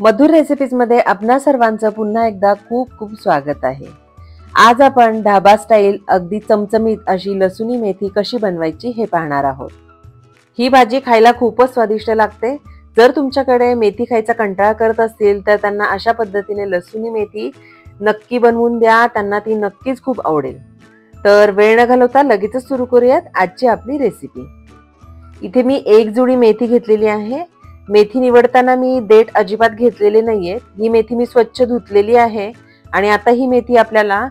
मधुर recipes मध्ये आपणा सर्वांचं पुन्हा एकदा खूप खूप स्वागत आहे। आज आपण ढाबा स्टाईल अगदी चमचमीत अशी लसुणी मेथी कशी बनवायची हे पाहणार आहोत। ही भाजी खायला खूपच स्वादिष्ट लागते। जर तुमच्याकडे मेथी खायचा कंटाळा करत असतील तर त्यांना अशा पद्धतीने लसुणी मेथी नक्की बनवून द्या, त्यांना ती नक्कीच खूप आवडेल। तर वेळ न घालवता लगेचच सुरू करूयात आजची आपली रेसिपी। इथे मी एक जुडी मेथी घेतलेली आहे। मेथी निवडताना मी देठ अजिबात घेतलेले नाहीये। ही मेथी मी स्वच्छ धुतलेली आहे आणि आता ही मेथी आपल्याला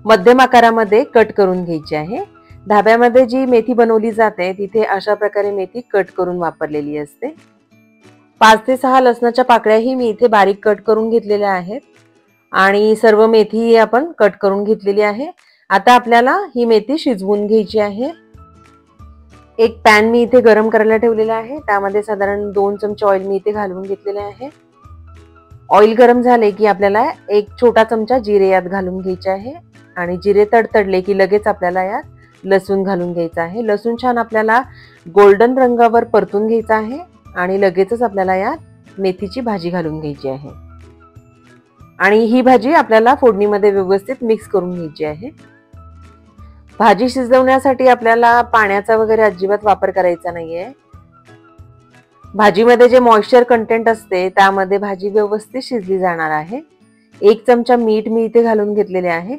मध्यम आकारामध्ये कट करून घ्यायची आहे। ढाब्यामध्ये जी मेथी बनवली जाते तिथे अशा प्रकारे मेथी कट करून वापरलेली असते। 5 ते 6 लसणाच्या पाकळ्याही मी इथे बारीक कट करून घेतलेल्या आहेत आणि सर्व मेथी आपण कट करून घेतलेली आहे। आता आपल्याला ही मेथी शिजवून घ्यायची आहे। एक पॅन मी इथे गरम करायला ठेवलेला आहे। त्यामध्ये साधारण 2 चमचे ऑइल मी इथे घालून घेतलेले आहे। ऑइल गरम झाले की आपल्याला एक छोटा चमचा जिरे यात घालून घ्यायचे आहे आणि जिरे तडतडले की लगेच आपल्याला यात लसूण घालून घ्यायचा आहे। लसूण छान आपल्याला गोल्डन रंगावर परतून घ्यायचा आहे आणि लगेचच आपल्याला यात मेथीची भाजी घालून घ्यायची आहे आणि ही भाजी आपल्याला फोडणीमध्ये व्यवस्थित मिक्स करून घ्यायची आहे। भाजी शिजवण्यासाठी आपल्याला पाण्याचा वगैरे अजिबात वापर करायचा नाहीये। भाजीमध्ये जे मॉइश्चर कंटेंट असते त्यामध्ये भाजी व्यवस्थित शिजली जाणार आहे। 1 चमचा मीठ मी इथे घालून घेतलेले आहे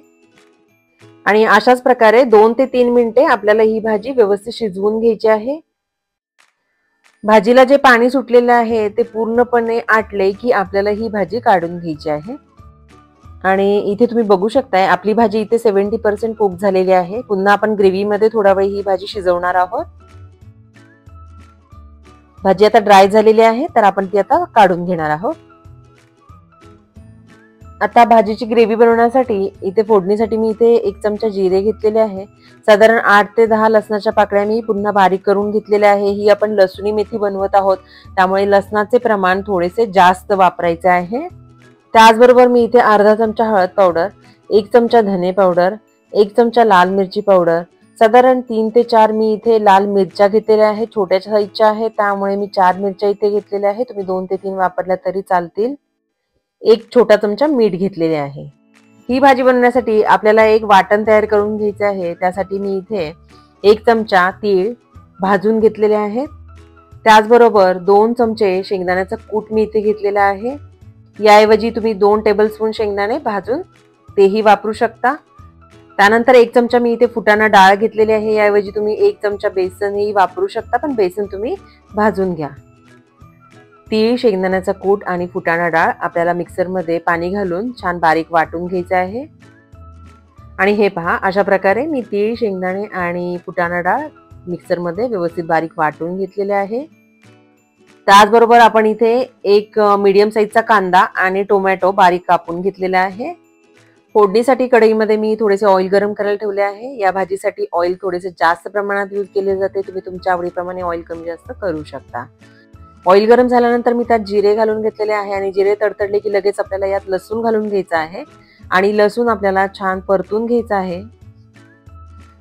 आणि अशाच प्रकारे 2 ते 3 मिनिटे आपल्याला ही भाजी व्यवस्थित शिजवून घ्यायची आहे। भाजीला जे पाणी सुटलेले आहे ते पूर्णपणे आटले की आपल्याला ही भाजी काढून घ्यायची आहे आणि इथे तुम्ही बघू शकताय आपली भाजी इथे 70% कुक झालेली आहे। पुन्हा आपण ग्रेव्ही मध्ये थोडा वेळ ही भाजी शिजवणार आहोत। भाजी आता ड्राय झालेली आहे तर आपण ती आता काढून घेणार आहोत। आता भाजीची ग्रेव्ही बनवण्यासाठी इथे फोडणीसाठी मी इथे 1 चमचा जिरे घेतलेले आहे। साधारण 8 ते 10 लसणाच्या पाकळ्या मी पुन्हा बारीक करून घेतलेल्या आहे। ही आपण लसुणी मेथी बनवत आहोत त्यामुळे लसणाचे प्रमाण थोडेसे जास्त वापरायचे आहे। त्याचबरोबर मी इथे अर्धा चमचा हळद पावडर, 1 चमचा धने पावडर, 1 चमचा लाल मिरची पावडर, साधारण 3 ते 4 मी इथे लाल मिरच्या घेतलेल्या आहेत। छोट्या साईजच्या आहेत त्यामुळे मी 4 मिरच्या इथे घेतलेल्या आहेत। तुम्ही 2 ते 3 वापरल्या तरी चालतील। 1 छोटा चमचा मीठ घेतलेले आहे। ही भाजी बनवण्यासाठी आपल्याला एक वाटण तयार करून घ्यायचे आहे। त्यासाठी मी इथे 1 चमचा तीळ भाजून घेतलेले आहेत। त्याचबरोबर 2 चमचे शेंगदाण्याचा कूट मी इथे घेतलेला आहे। याऐवजी तुम्ही 2 टेबलस्पून शेंगदाणे भाजून तेही वापरू शकता। त्यानंतर 1 चमचा मी इथे फुटाणा डाळ घेतलेली आहे। याऐवजी तुम्ही 1 चमचा बेसनही वापरू शकता पण बेसन तुम्ही भाजून घ्या। तीळ, शेंगदाण्याचा कूट आणि फुटाणा डाळ आपल्याला मिक्सरमध्ये पाणी घालून छान बारीक वाटून घ्यायचे आहे आणि हे पहा अशा प्रकारे मी तीळ, शेंगदाणे आणि फुटाणा डाळ मिक्सरमध्ये व्यवस्थित बारीक वाटून घेतलेले आहे। त्याचबरोबर आपण इथे एक मीडियम साईजचा कांदा आणि टोमॅटो बारीक कापून घेतलेला आहे। फोडणीसाठी कढईमध्ये मी थोडेसे ऑइल गरम करायला ठेवले आहे। या भाजीसाठी ऑइल थोडेसे जास्त प्रमाणात यूज केले जाते। तुम्ही तुमच्या आवडीप्रमाणे ऑइल कमी जास्त करू शकता। ऑइल गरम झाल्यानंतर मी त्यात जिरे घालून घेतलेले आहे आणि जिरे तडतडले की लगेच आपल्याला यात लसूण घालून घ्यायचा आहे आणि लसूण आपल्याला छान परतून घ्यायचा आहे।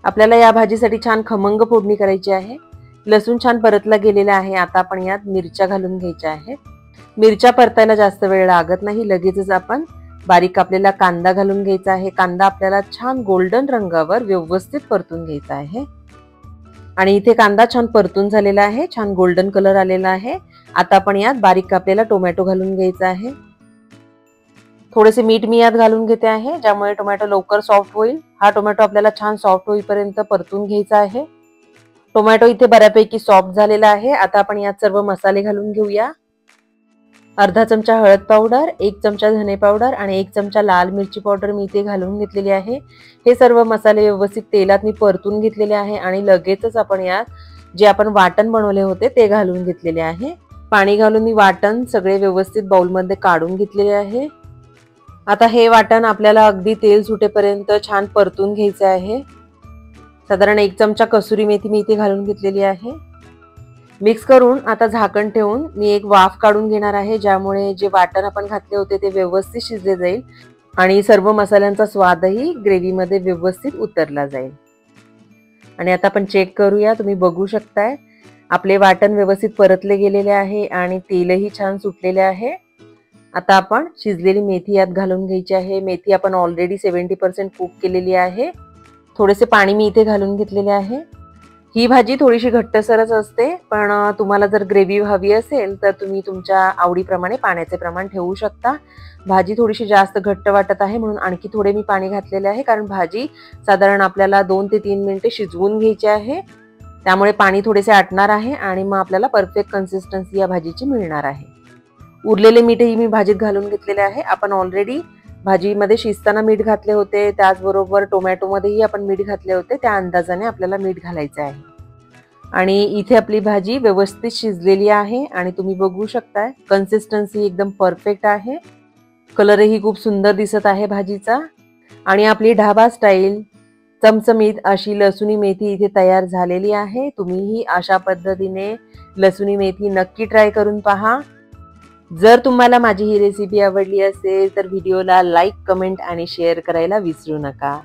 आपल्याला या भाजीसाठी छान खमंग फोडणी करायची आहे। लसूण छान परतला गेलेला आहे। आता आपण यात मिरच्या घालून घ्यायच्या आहेत। मिरच्या परतायला जास्त वेळ लागत नाही, लगेचच आपण बारीक कापलेला कांदा घालून घ्यायचा आहे। कांदा आपल्याला छान गोल्डन रंगावर व्यवस्थित परतून घ्यायचा आहे आणि इथे कांदा छान परतून झालेला आहे, छान गोल्डन कलर आलेला आहे। आता आपण यात बारीक कापलेला टोमॅटो घालून घ्यायचा आहे। थोडेसे मीठ मी यात घालून घेते आहे ज्यामुळे टोमॅटो लवकर सॉफ्ट होईल। हा टोमॅटो आपल्याला छान सॉफ्ट होईपर्यंत परतून घ्यायचा आहे। टोमॅटो इथे बऱ्यापैकी सॉफ्ट झालेला आहे। आता आपण यात सर्व मसाले घालून घेऊया। अर्धा चमचा हळद पावडर, 1 चमचा धने पावडर आणि 1 चमचा लाल मिरची पावडर मी इथे घालून घेतलेली आहे। हे सर्व मसाले व्यवस्थित तेलात मी परतून घेतलेले आहे आणि लगेचच आपण यात जे आपण वाटण बनवले होते ते घालून घेतलेले आहे। पाणी घालून मी वाटण सगळे व्यवस्थित बाउलमध्ये काढून घेतलेले आहे। आता हे वाटण आपल्याला अगदी तेल सुटेपर्यंत छान परतून घ्यायचे आहे। साधारण 1 चमचा कसुरी मेथी मी इथे घालून घेतलेली आहे। मिक्स करून आता झाकण ठेवून मी एक वाफ काढून घेणार आहे ज्यामुळे जे वाटण आपण घातले होते ते व्यवस्थित शिजले जाईल आणि सर्व मसाल्यांचा स्वादही ग्रेव्हीमध्ये व्यवस्थित उतरला जाईल। आणि आता आपण चेक करूया। तुम्ही बघू शकताय आपले वाटण व्यवस्थित परतले गेलेले आहे आणि तेलही छान सुटलेले आहे। आता आपण शिजलेली मेथी यात घालून घ्यायची आहे. मेथी आपण ऑलरेडी 70% कुक केलेली आहे. थोडेसे पाणी मी इथे घालून घेतलेले आहे. ही भाजी थोडीशी घट्टसरच असते, पण तुम्हाला जर ग्रेव्ही हवी असेल तर तुम्ही तुमच्या आवडीप्रमाणे पाण्याचे प्रमाण ठेवू शकता. भाजी थोडीशी जास्त घट्ट वाटत आहे म्हणून आणखी थोडे मी पाणी घातलेले आहे, कारण भाजी साधारण आपल्याला 2 ते 3 मिनिटे शिजवून घ्यायची आहे. त्यामुळे पाणी थोडेसे आटणार आहे आणि मग आपल्याला परफेक्ट कन्सिस्टन्सी या भाजीची मिळणार आहे. उरलेले मीठही मी भाजीत घालून घेतलेले आहे. आपण ऑलरेडी भाजीमध्ये शिजताना मीठ घातले होते, त्याचबरोबर टोमॅटोमध्येही आपण मीठ घातले होते. त्या अंदाजाने आपल्याला मीठ घालायचं आहे. आणि इथे आपली भाजी व्यवस्थित शिजलेली आहे आणि तुम्ही बघू शकताय कन्सिस्टन्सी एकदम परफेक्ट आहे. कलरही खूप सुंदर दिसत आहे भाजीचा. आणि आपली ढाबा स्टाईल चमचमीत अशी लसुणी मेथी इथे तयार झालेली आहे. तुम्हीही अशा पद्धतीने लसुणी मेथी नक्की ट्राय करून पहा. जर तुम्हाला माझी ही रेसिपी आवडली असेल तर व्हिडिओला लाईक, कमेंट आणि शेअर करायला विसरू नका.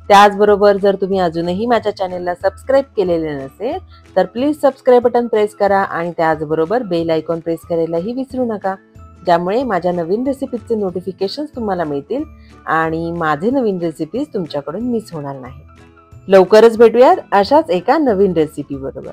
त्याचबरोबर जर तुम्ही अजूनही माझ्या चॅनेलला सबस्क्राईब केलेले नसेल तर प्लीज सबस्क्राईब बटन प्रेस करा आणि त्याचबरोबर बेल आयकॉन प्रेस करायलाही विसरू नका, ज्यामुळे माझ्या नवीन रेसिपीजचे नोटिफिकेशन्स तुम्हाला मिळतील आणि माझे नवीन रेसिपीज तुमच्याकडून मिस होणार नाही. लवकरच भेटूयात अशाच एका नवीन रेसिपी बरोबर.